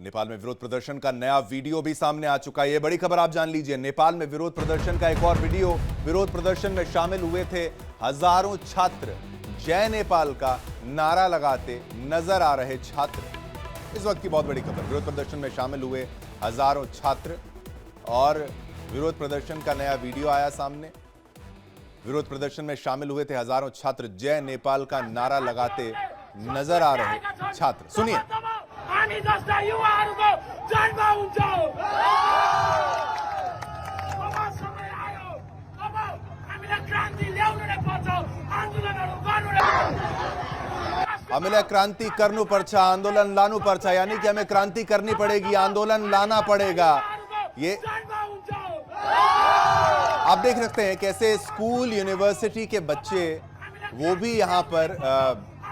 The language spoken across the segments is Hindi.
नेपाल में विरोध प्रदर्शन का नया वीडियो भी सामने आ चुका है। ये बड़ी खबर आप जान लीजिए। नेपाल में विरोध प्रदर्शन का एक और वीडियो। विरोध प्रदर्शन में शामिल हुए थे हजारों छात्र। जय नेपाल का नारा लगाते नजर आ रहे छात्र। इस वक्त की बहुत बड़ी खबर। विरोध प्रदर्शन में शामिल हुए हजारों छात्र और विरोध प्रदर्शन का नया वीडियो आया सामने। विरोध प्रदर्शन में शामिल हुए थे हजारों छात्र। जय नेपाल का नारा लगाते नजर आ रहे छात्र। सुनिए। हामी जस्ता युवाहरूको जन्म हुन्छ। अब समय आयो, अब हामीलाई क्रान्ति ल्याउनु नै पर्छ, आन्दोलनहरू गर्नु नै पर्छ। हमें क्रांति करनु पर्चा, आंदोलन लानु पर्चा, यानी कि हमें क्रांति करनी पड़ेगी, आंदोलन लाना पड़ेगा। ये आप देख सकते हैं कैसे स्कूल यूनिवर्सिटी के बच्चे वो भी यहाँ पर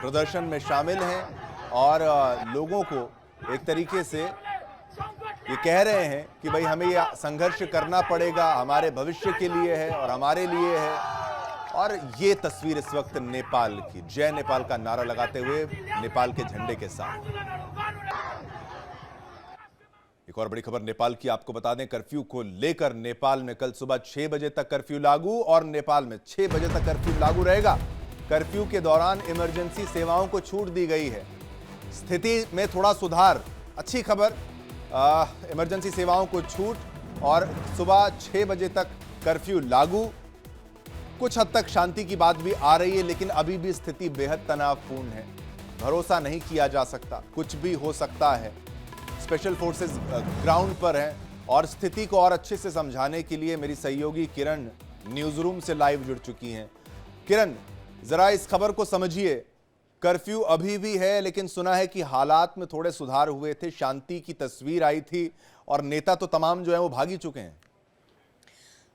प्रदर्शन में शामिल हैं और लोगों को एक तरीके से ये कह रहे हैं कि भाई हमें ये संघर्ष करना पड़ेगा, हमारे भविष्य के लिए है और हमारे लिए है। और ये तस्वीर इस वक्त नेपाल की, जय नेपाल का नारा लगाते हुए नेपाल के झंडे के साथ। एक और बड़ी खबर नेपाल की आपको बता दें। कर्फ्यू को लेकर नेपाल में कल सुबह 6 बजे तक कर्फ्यू लागू और नेपाल में 6 बजे तक कर्फ्यू लागू रहेगा। कर्फ्यू के दौरान इमरजेंसी सेवाओं को छूट दी गई है। स्थिति में थोड़ा सुधार, अच्छी खबर। इमरजेंसी सेवाओं को छूट और सुबह 6 बजे तक कर्फ्यू लागू। कुछ हद तक शांति की बात भी आ रही है, लेकिन अभी भी स्थिति बेहद तनावपूर्ण है। भरोसा नहीं किया जा सकता, कुछ भी हो सकता है। स्पेशल फोर्सेस ग्राउंड पर हैं और स्थिति को और अच्छे से समझाने के लिए मेरी सहयोगी किरण न्यूज रूम से लाइव जुड़ चुकी हैं। किरण, जरा इस खबर को समझिए। कर्फ्यू अभी भी है, लेकिन सुना है कि हालात में थोड़े सुधार हुए थे, शांति की तस्वीर आई थी और नेता तो तमाम जो है वो भाग ही चुके हैं।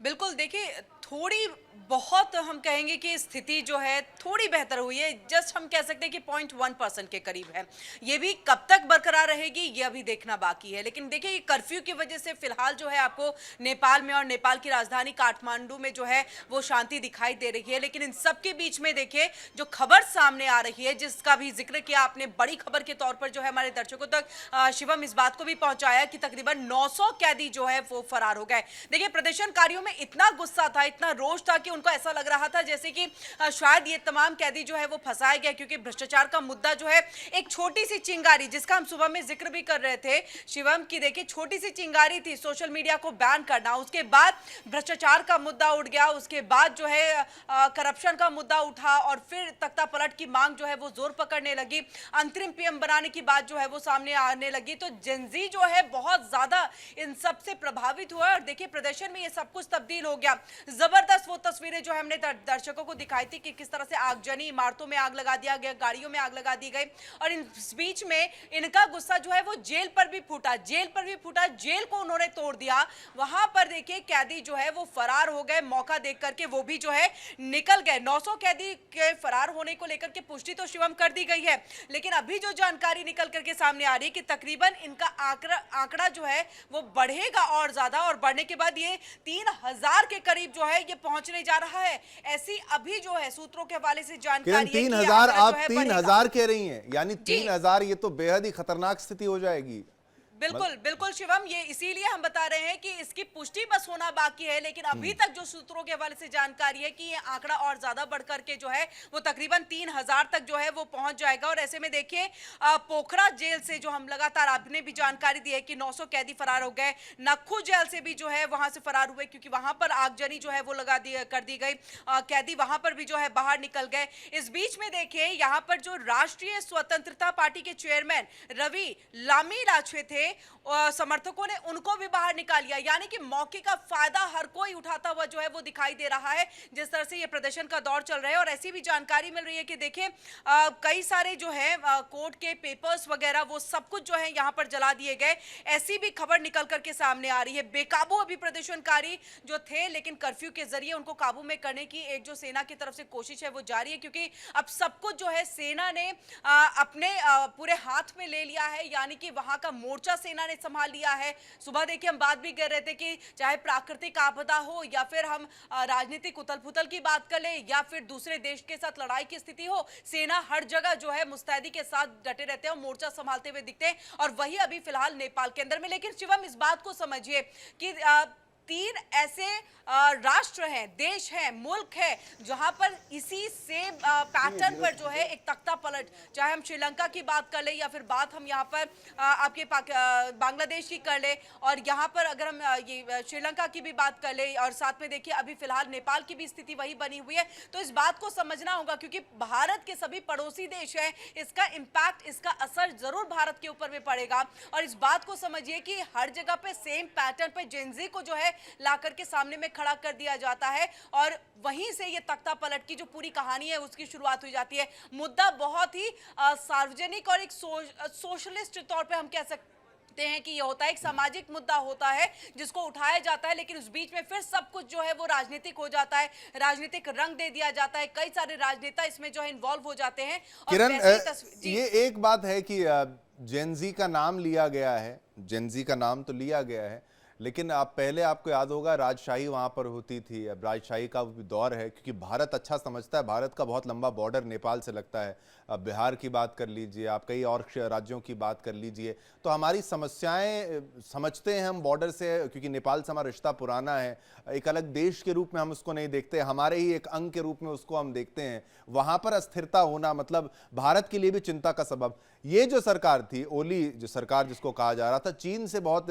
बिल्कुल, देखिए थोड़ी बहुत हम कहेंगे कि स्थिति जो है थोड़ी बेहतर हुई है। जस्ट हम कह सकते हैं कि 0.1% के करीब है। ये भी कब तक बरकरार रहेगी ये अभी देखना बाकी है। लेकिन देखिए कर्फ्यू की वजह से फिलहाल जो है आपको नेपाल में और नेपाल की राजधानी काठमांडू में जो है वो शांति दिखाई दे रही है। लेकिन इन सब के बीच में देखिए जो खबर सामने आ रही है, जिसका भी जिक्र किया आपने बड़ी खबर के तौर पर, जो है हमारे दर्शकों तक शिवम इस बात को भी पहुंचाया कि तकरीबन 900 कैदी जो है वो फरार हो गए। देखिए प्रदर्शनकारियों में इतना गुस्सा था, इतना रोष था कि उनको ऐसा लग रहा था जैसे कि शायद ये तमाम कैदी जो है वो फंसाए गए, क्योंकि भ्रष्टाचार का मुद्दा जो है एक छोटी सी चिंगारी, जिसका हम सुबह में जिक्र भी कर रहे थे शिवम की, देखिए छोटी सी चिंगारी थी सोशल मीडिया को बैन करना। उसके बाद भ्रष्टाचार का मुद्दा उठ गया, उसके बाद जो है करप्शन का मुद्दा उठा और फिर तख्ता पलट की मांग जो है वो जोर पकड़ने लगी। अंतरिम पीएम बनाने की बात जो है वो सामने आने लगी। तो जेनजी जो है बहुत ज्यादा इन सब से प्रभावित हुआ और देखिए प्रदर्शन में ये सब कुछ तब्दील हो गया। जबरदस्त वो तस्वीरें जो हमने दर्शकों को दिखाई थी कि किस तरह से आगजनी, इमारतों में आग लगा दिया गया, गाड़ियों में आग लगा दी गई और इन बीच में इनका गुस्सा जो है वो जेल पर भी फूटा। जेल को उन्होंने तोड़ दिया। वहां पर देखिए कैदी जो है वो फरार हो गए। मौका देख करके वो भी जो है निकल गए। 900 कैदी के फरार होने को लेकर के पुष्टि तो शिवम कर दी गई है, लेकिन अभी जो जानकारी निकल करके सामने आ रही है कि तकरीबन इनका आंकड़ा जो है वो बढ़ेगा और ज्यादा, और बढ़ने के बाद ये 3000 के करीब जो है ये पहुंचने जा रहा है। ऐसी अभी जो है सूत्रों के हवाले से जानकारी 3000, आप 3000 कह रही हैं, यानी 3000, ये तो बेहद ही खतरनाक स्थिति हो जाएगी। बिल्कुल शिवम, ये इसीलिए हम बता रहे हैं कि इसकी पुष्टि बस होना बाकी है, लेकिन अभी तक जो सूत्रों के हवाले से जानकारी है कि ये आंकड़ा और ज्यादा बढ़कर के जो है वो तकरीबन 3000 तक जो है वो पहुंच जाएगा। और ऐसे में देखिए पोखरा जेल से जो हम लगातार, आपने भी जानकारी दी है कि 900 कैदी फरार हो गए। नक्खू जेल से भी जो है वहां से फरार हुए, क्योंकि वहां पर आगजनी जो है वो कर दी गई। कैदी वहां पर भी जो है बाहर निकल गए। इस बीच में देखिए यहाँ पर जो राष्ट्रीय स्वतंत्रता पार्टी के चेयरमैन रवि लामीराजवे थे, समर्थकों ने उनको भी बाहर निकाल लिया। यानी कि मौके का फायदा हर कोई उठाता हुआ जो है वो दिखाई दे रहा है, जिस तरह से ये प्रदर्शन का दौर चल रहा है। और ऐसी भी जानकारी मिल रही है कि देखिए कई सारे जो है कोर्ट के पेपर्स वगैरह वो सब कुछ जो है यहाँ पर जला दिए गए। ऐसी भी खबर निकल करके सामने आ रही है। बेकाबू अभी प्रदर्शनकारी जो थे, लेकिन कर्फ्यू के जरिए उनको काबू में करने की एक जो सेना की तरफ से कोशिश है वो जारी है, क्योंकि अब सब कुछ जो है सेना ने अपने पूरे हाथ में ले लिया है। यानी कि वहां का मोर्चा मोर्चा सेना ने संभाल लिया है। सुबह देखिए हम बात भी कर रहे थे कि चाहे प्राकृतिक आपदा हो या फिर हम राजनीतिक उथल-पुथल की बात कर ले या फिर दूसरे देश के साथ लड़ाई की स्थिति हो, सेना हर जगह जो है मुस्तैदी के साथ डटे रहते हैं और मोर्चा संभालते हुए दिखते हैं। और वही अभी फिलहाल नेपाल के अंदर में। लेकिन शिवम, इस बात को समझिए कि 3 ऐसे राष्ट्र हैं, देश हैं, मुल्क है जहां पर इसी सेम पैटर्न पर जो है एक तख्ता पलट, चाहे हम श्रीलंका की बात कर ले या फिर बात हम यहां पर आपके बांग्लादेश की कर ले, और यहां पर अगर हम ये श्रीलंका की भी बात कर ले और साथ में देखिए अभी फिलहाल नेपाल की भी स्थिति वही बनी हुई है। तो इस बात को समझना होगा क्योंकि भारत के सभी पड़ोसी देश हैं, इसका इम्पैक्ट, इसका असर जरूर भारत के ऊपर में पड़ेगा। और इस बात को समझिए कि हर जगह पे सेम पैटर्न पे जेनजी को जो है लाकर के सामने में खड़ा कर दिया जाता है और वहीं से ये तख्ता पलट की जो पूरी कहानी है उसकी शुरुआत हो जाती है। मुद्दा बहुत ही सार्वजनिक और एक सोशलिस्ट तौर पे हम कह सकते हैं कि ये होता है, एक सामाजिक मुद्दा होता है जिसको उठाया जाता है, लेकिन उस बीच में फिर सब कुछ जो है वो राजनीतिक हो जाता है, राजनीतिक रंग दे दिया जाता है, कई सारे राजनेता इसमें जो है इन्वॉल्व हो जाते हैं। किरण, ये एक बात है कि जेनजी का नाम लिया गया है, जेनजी का नाम तो लिया गया है, लेकिन पहले आपको याद होगा राजशाही वहाँ पर होती थी। अब राजशाही का भी दौर है क्योंकि भारत अच्छा समझता है, भारत का बहुत लंबा बॉर्डर नेपाल से लगता है। अब बिहार की बात कर लीजिए, आप कई और राज्यों की बात कर लीजिए, तो हमारी समस्याएं समझते हैं हम बॉर्डर से, क्योंकि नेपाल से हमारा रिश्ता पुराना है। एक अलग देश के रूप में हम उसको नहीं देखते, हमारे ही एक अंग के रूप में उसको हम देखते हैं। वहाँ पर अस्थिरता होना मतलब भारत के लिए भी चिंता का सबब। ये जो सरकार थी, ओली जो सरकार जिसको कहा जा रहा था, चीन से बहुत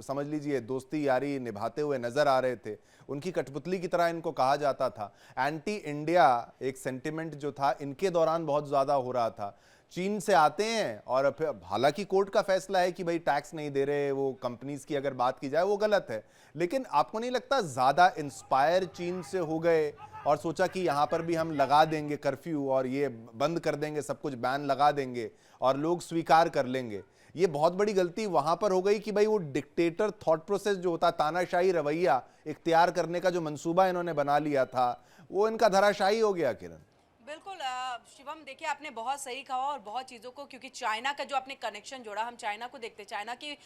समझ लीजिए दोस्ती यारी निभाते हुए नजर आ रहे थे, उनकी कठपुतली की तरह इनको कहा जाता था। एंटी इंडिया एक सेंटिमेंट जो था इनके दौरान बहुत ज्यादा हो रहा था। चीन से आते हैं और फिर हालांकि कोर्ट का फैसला है कि भाई टैक्स नहीं दे रहे, वो कंपनीज की अगर बात की जाए वो गलत है, लेकिन आपको नहीं लगता ज्यादा इंस्पायर चीन से हो गए और सोचा कि यहाँ पर भी हम लगा देंगे कर्फ्यू और ये बंद कर देंगे, सब कुछ बैन लगा देंगे और लोग स्वीकार कर लेंगे? ये बहुत बड़ी गलती वहां पर हो गई कि भाई वो डिक्टेटर थॉट प्रोसेस जो होता, तानाशाही रवैया इख्तियार करने का जो मंसूबा इन्होंने बना लिया था, वो इनका धराशायी हो गया। किरण, बिल्कुल शिवम, देखिए आपने बहुत सही कहा और बहुत चीज़ों को, क्योंकि चाइना का जो आपने कनेक्शन जोड़ा, हम चाइना को देखते, चाइना की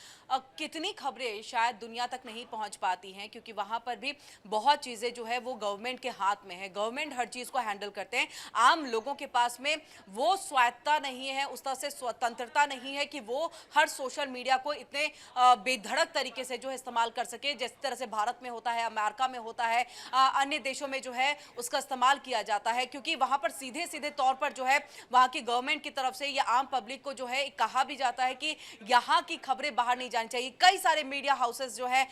कितनी खबरें शायद दुनिया तक नहीं पहुंच पाती हैं क्योंकि वहां पर भी बहुत चीज़ें जो है वो गवर्नमेंट के हाथ में है, गवर्नमेंट हर चीज़ को हैंडल करते हैं। आम लोगों के पास में वो स्वायत्तता नहीं है, उस तरह से स्वतंत्रता नहीं है कि वो हर सोशल मीडिया को इतने बेधड़क तरीके से जो है इस्तेमाल कर सके, जिस तरह से भारत में होता है, अमेरिका में होता है, अन्य देशों में जो है उसका इस्तेमाल किया जाता है, क्योंकि वहां पर सीधे सीधे तौर पर जो है वहां की गवर्नमेंट की तरफ से या आम पब्लिक को जो है कहा भी जाता है कि यहाँ की खबरें बाहर नहीं जानी चाहिए। कई सारे मीडिया हाउसेस जो है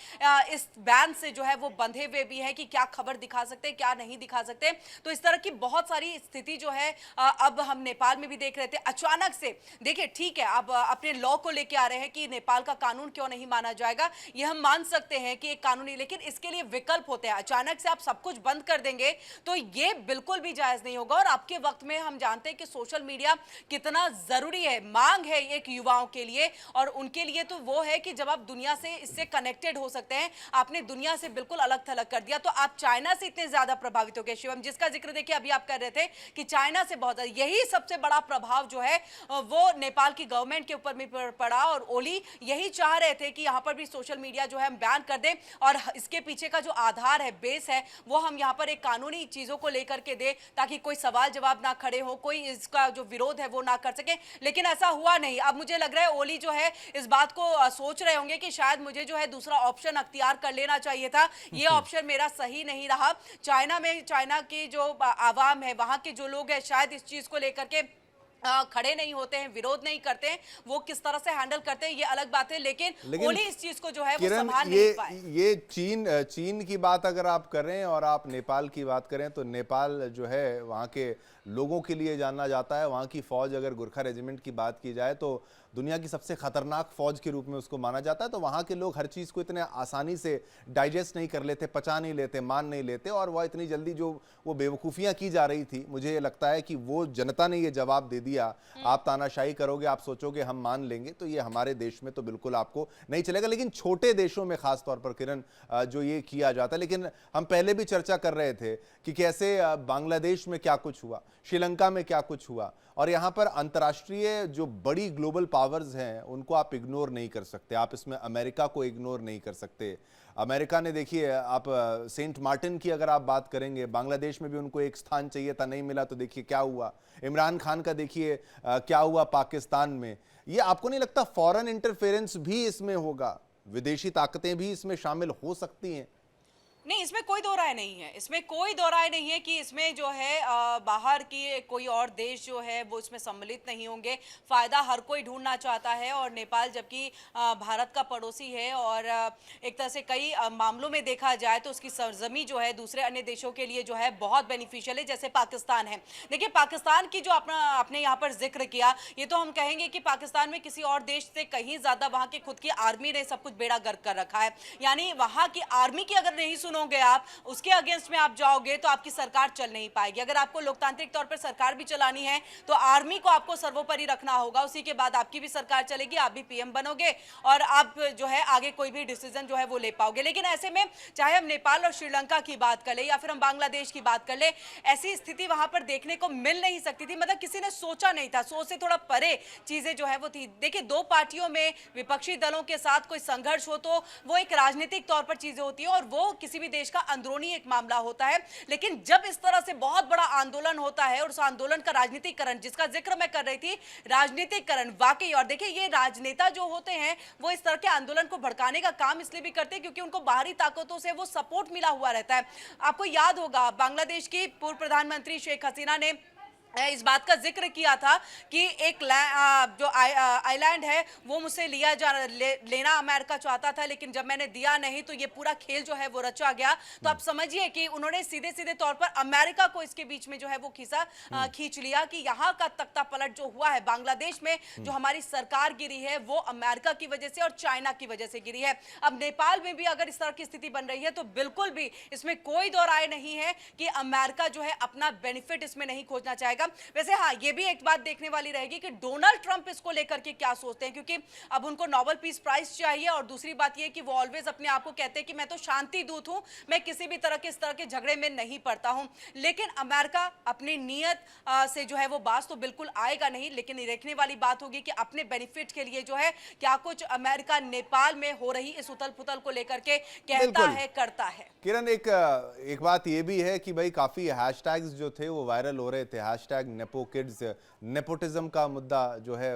इस बैन से जो है वो बंधे हुए भी हैं कि क्या खबर दिखा सकते हैं, क्या नहीं दिखा सकते। तो इस तरह की बहुत सारी स्थिति जो है अब हम नेपाल में भी देख रहे थे। अचानक से देखिए, ठीक है, अब अपने लॉ को लेके आ रहे हैं कि नेपाल का कानून क्यों नहीं माना जाएगा, ये हम मान सकते हैं कि एक कानूनी, लेकिन इसके लिए विकल्प होते हैं। अचानक से आप सब कुछ बंद कर देंगे तो ये बिल्कुल भी जायज नहीं होगा। और आपके वक्त में हम जानते हैं कि सोशल मीडिया कितना जरूरी है, मांग है एक युवाओं के लिए, और उनके लिए तो वो है कि जब आप दुनिया से इससे कनेक्टेड हो सकते हैं, आपने दुनिया से बिल्कुल अलग थलग कर दिया। तो आप चाइना से इतने ज्यादा प्रभावित हो गए शिवम, जिसका जिक्र देखिए अभी आप कर रहे थे कि चाइना से बहुत, यही सबसे बड़ा प्रभाव जो है वो नेपाल की गवर्नमेंट के ऊपर में पड़ा और ओली यही चाह रहे थे कि यहां पर भी सोशल मीडिया जो है हम बैन कर दें और इसके पीछे का जो आधार है, बेस है, वो हम यहां पर एक कानूनी चीजों को लेकर के दे ताकि कोई सवाल जवाब ना खड़े हो, कोई इसका जो विरोध है वो ना कर सके। लेकिन ऐसा हुआ नहीं। अब मुझे लग रहा है ओली जो है इस बात को सोच रहे होंगे कि शायद मुझे जो है दूसरा ऑप्शन अख्तियार कर लेना चाहिए था, ये ऑप्शन मेरा सही नहीं रहा। चाइना में, चाइना की जो आवाम है, वहां के जो लोग हैं, शायद इस चीज को लेकर के खड़े नहीं होते हैं, विरोध नहीं करते हैं। वो किस तरह से हैंडल करते हैं ये अलग बात है, लेकिन ओली इस चीज को जो है वो संभाल नहीं पाए। ये चीन की बात अगर आप करें और आप नेपाल की बात करें तो नेपाल जो है वहाँ के लोगों के लिए जाना जाता है। वहाँ की फौज, अगर गोरखा रेजिमेंट की बात की जाए तो दुनिया की सबसे खतरनाक फौज के रूप में उसको माना जाता है। तो वहाँ के लोग हर चीज़ को इतने आसानी से डाइजेस्ट नहीं कर लेते, पचा नहीं लेते, मान नहीं लेते, और वह इतनी जल्दी जो वो बेवकूफ़ियाँ की जा रही थी, मुझे ये लगता है कि वो जनता ने ये जवाब दे दिया। आप तानाशाही करोगे, आप सोचोगे हम मान लेंगे, तो ये हमारे देश में तो बिल्कुल आपको नहीं चलेगा। लेकिन छोटे देशों में खास तौर पर किरण जो ये किया जाता है, लेकिन हम पहले भी चर्चा कर रहे थे कि कैसे बांग्लादेश में क्या कुछ हुआ, श्रीलंका में क्या कुछ हुआ, और यहाँ पर अंतर्राष्ट्रीय जो बड़ी ग्लोबल पावर्स हैं उनको आप इग्नोर नहीं कर सकते। आप इसमें अमेरिका को इग्नोर नहीं कर सकते। अमेरिका ने, देखिए आप सेंट मार्टिन की अगर आप बात करेंगे, बांग्लादेश में भी उनको एक स्थान चाहिए था, नहीं मिला, तो देखिए क्या हुआ। इमरान खान का देखिए क्या हुआ पाकिस्तान में। ये आपको नहीं लगता फॉरेन इंटरफेरेंस भी इसमें होगा, विदेशी ताकतें भी इसमें शामिल हो सकती हैं? नहीं, इसमें कोई दो राय नहीं है। इसमें कोई दो राय नहीं है कि इसमें जो है बाहर की कोई और देश जो है वो इसमें सम्मिलित नहीं होंगे। फ़ायदा हर कोई ढूंढना चाहता है और नेपाल जबकि भारत का पड़ोसी है और एक तरह से कई मामलों में देखा जाए तो उसकी सरजमी जो है दूसरे अन्य देशों के लिए जो है बहुत बेनिफिशियल है, जैसे पाकिस्तान है। देखिए पाकिस्तान की जो आपने यहाँ पर जिक्र किया, ये तो हम कहेंगे कि पाकिस्तान में किसी और देश से कहीं ज़्यादा वहाँ की खुद की आर्मी ने सब कुछ बेड़ा गर्क कर रखा है। यानी वहाँ की आर्मी की अगर नहीं सुनोगे आप, उसके अगेंस्ट में आप जाओगे तो आपकी सरकार चल नहीं पाएगी। अगर आपको लोकतांत्रिक तौर पर सरकार भी चलानी है तो आर्मी को आपको सर्वोपरि रखना होगा, उसी के बाद आपकी भी सरकार चलेगी, आप भी पीएम बनोगे और आप जो है आगे कोई भी डिसीजन जो है वो ले पाओगे। लेकिन ऐसे में चाहे हम नेपाल और श्रीलंका की बात कर ले या फिर हम बांग्लादेश की बात कर ले, ऐसी स्थिति वहां पर देखने को मिल नहीं सकती थी। मतलब किसी ने सोचा नहीं था, सोच से थोड़ा परे चीजें जो है वो थी। देखिए दो पार्टियों में विपक्षी दलों के साथ कोई संघर्ष हो तो वो एक राजनीतिक तौर पर चीजें होती है और वो किसी भी देश का अंदरूनी एक मामला होता है। लेकिन जब इस तरह से बहुत बड़ा आंदोलन होता है और उस आंदोलन का राजनीतिकरण, जिसका जिक्र मैं कर रही थी, राजनीतिकरण वाकई, और देखिए ये राजनेता जो होते हैं वो इस तरह के आंदोलन को भड़काने का काम इसलिए भी करते हैं क्योंकि उनको बाहरी ताकतों से वो सपोर्ट मिला हुआ रहता है। आपको याद होगा बांग्लादेश की पूर्व प्रधानमंत्री शेख हसीना ने इस बात का जिक्र किया था कि एक जो आइलैंड है वो मुझसे लेना अमेरिका चाहता था, लेकिन जब मैंने दिया नहीं तो ये पूरा खेल जो है वो रचा गया। तो आप समझिए कि उन्होंने सीधे सीधे तौर पर अमेरिका को इसके बीच में जो है वो खींच लिया कि यहाँ का तख्ता पलट जो हुआ है बांग्लादेश में, जो हमारी सरकार गिरी है वो अमेरिका की वजह से और चाइना की वजह से गिरी है। अब नेपाल में भी अगर इस तरह की स्थिति बन रही है तो बिल्कुल भी इसमें कोई दो राय नहीं है कि अमेरिका जो है अपना बेनिफिट इसमें नहीं खोजना चाहेगा। वैसे हाँ, ये भी एक बात देखने वाली रहेगी कि डोनाल्ड ट्रंप इसको लेकर के क्या सोचते हैं, क्योंकि अब उनको नोबेल पीस प्राइज चाहिए और दूसरी बात ये कि वो ऑलवेज अपने आप को कहते हैं कि मैं तो शांति दूत हूं, मैं किसी भी तरह के इस तरह के झगड़े में नहीं पड़ता हूं। लेकिन अमेरिका अपनी नीयत से जो है वो बात तो बिल्कुल आएगा नहीं, लेकिन देखने वाली बात होगी कि अपने बेनिफिट के लिए जो है क्या कुछ अमेरिका नेपाल में हो रही इस उथल पुथल को लेकर के कहता है, करता है। किरण, एक बात ये भी है कि भाई काफी हैशटैग्स जो थे वो वायरल हो रहे थे। हैशटैग नेपो किड्स, नेपोटिज्म का मुद्दा जो है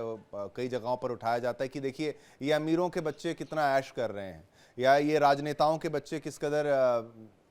कई जगहों पर उठाया जाता है कि देखिए ये अमीरों के बच्चे कितना ऐश कर रहे हैं या ये राजनेताओं के बच्चे किस कदर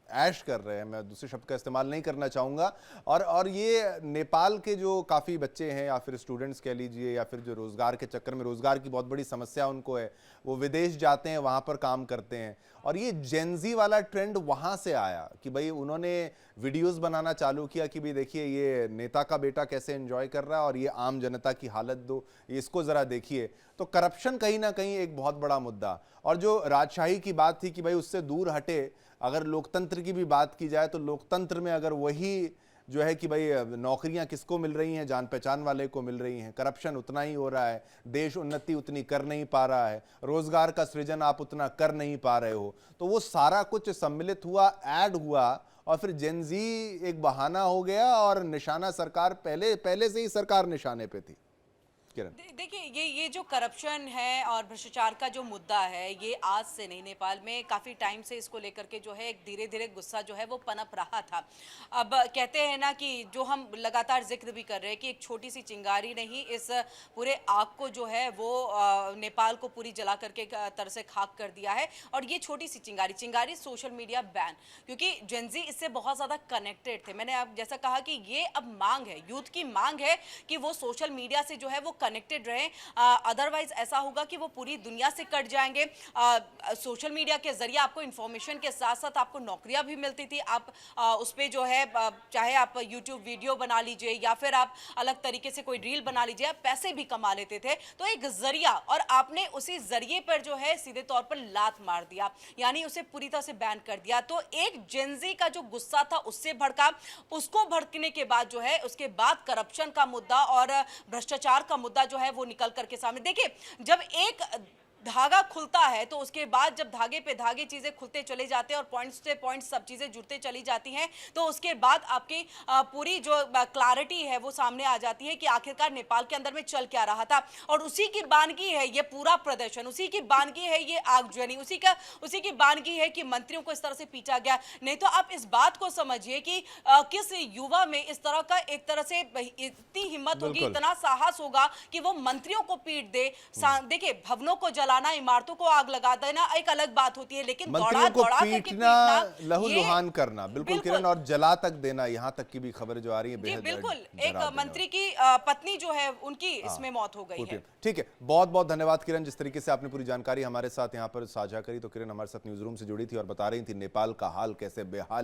ऐश कर रहे हैं। मैं दूसरे शब्द का इस्तेमाल नहीं करना चाहूँगा। और ये नेपाल के जो काफ़ी बच्चे हैं या फिर स्टूडेंट्स कह लीजिए या फिर जो रोज़गार के चक्कर में, रोज़गार की बहुत बड़ी समस्या उनको है, वो विदेश जाते हैं, वहाँ पर काम करते हैं। और ये जेनजी वाला ट्रेंड वहाँ से आया कि भाई उन्होंने वीडियोस बनाना चालू किया कि भाई देखिए ये नेता का बेटा कैसे एंजॉय कर रहा है और ये आम जनता की हालत दो, इसको ज़रा देखिए। तो करप्शन कहीं ना कहीं एक बहुत बड़ा मुद्दा, और जो राजशाही की बात थी कि भाई उससे दूर हटे। अगर लोकतंत्र की भी बात की जाए तो लोकतंत्र में अगर वही जो है कि भाई नौकरियां किसको मिल रही हैं, जान पहचान वाले को मिल रही हैं, करप्शन उतना ही हो रहा है, देश उन्नति उतनी कर नहीं पा रहा है, रोजगार का सृजन आप उतना कर नहीं पा रहे हो, तो वो सारा कुछ सम्मिलित हुआ, ऐड हुआ और फिर जेनजी एक बहाना हो गया और निशाना सरकार पहले से ही सरकार निशाने पे थी। देखिए ये जो करप्शन है और भ्रष्टाचार का जो मुद्दा है, ये आज से नहीं, नेपाल में काफ़ी टाइम से इसको लेकर के जो है एक धीरे धीरे गुस्सा जो है वो पनप रहा था। अब कहते हैं ना कि जो हम लगातार जिक्र भी कर रहे हैं कि एक छोटी सी चिंगारी ने ही इस पूरे आग को जो है वो नेपाल को पूरी जला करके तरह से खाक कर दिया है। और ये छोटी सी चिंगारी सोशल मीडिया बैन, क्योंकि जेनजी इससे बहुत ज़्यादा कनेक्टेड थे। मैंने अब जैसा कहा कि ये अब मांग है, यूथ की मांग है कि वो सोशल मीडिया से जो है वो कनेक्टेड रहे। अदरवाइज ऐसा होगा कि वो पूरी दुनिया से कट जाएंगे। सोशल मीडिया के जरिए आपको इंफॉर्मेशन के साथ साथ आपको नौकरियां भी मिलती थी। आप उस पर जो है चाहे आप यूट्यूब वीडियो बना लीजिए या फिर आप अलग तरीके से कोई रील बना लीजिए, आप पैसे भी कमा लेते थे। तो एक जरिया, और आपने उसी जरिए पर जो है सीधे तौर पर लात मार दिया, यानी उसे पूरी तरह से बैन कर दिया। तो एक जेनजी का जो गुस्सा था उससे भड़का, उसको भड़कने के बाद जो है उसके बाद करप्शन का मुद्दा और भ्रष्टाचार का मुद्दा जो है वो निकल करके सामने। देखिए जब एक धागा खुलता है तो उसके बाद जब धागे पे धागे चीजें खुलते चले जाते हैं और पॉइंट्स से पॉइंट्स सब चीजें जुड़ते चली जाती हैं, तो उसके बाद आपकी पूरी जो क्लैरिटी है वो सामने आ जाती है कि आखिरकार नेपाल के अंदर में चल क्या रहा था। और उसी की बानगी है ये पूरा प्रदर्शन, उसी की बानगी है ये आगजनी, उसी की बानगी है कि मंत्रियों को इस तरह से पीटा गया। नहीं तो आप इस बात को समझिए कि किस युवा में इस तरह का एक तरह से इतनी हिम्मत होगी, बिल्कुल। इतना साहस होगा कि वो मंत्रियों को पीट दे। देखिए, भवनों को जलाना, इमारतों को आग लगा देना एक अलग बात होती है, लेकिन मंत्रियों को दौड़ा करके पीटना, ये- लहूलुहान करना, बिल्कुल किरण, और जला तक देना, यहाँ तक की भी खबर जो आ रही है जी बेहद बिल्कुल, डरा एक देने मंत्री की पत्नी जो है उनकी इसमें मौत हो गई है। ठीक है, बहुत बहुत धन्यवाद किरण, जिस तरीके से आपने पूरी जानकारी हमारे साथ यहाँ पर साझा करी। तो किरण हमारे साथ न्यूज रूम से जुड़ी थी और बता रही थी नेपाल का हाल कैसे बेहाल है।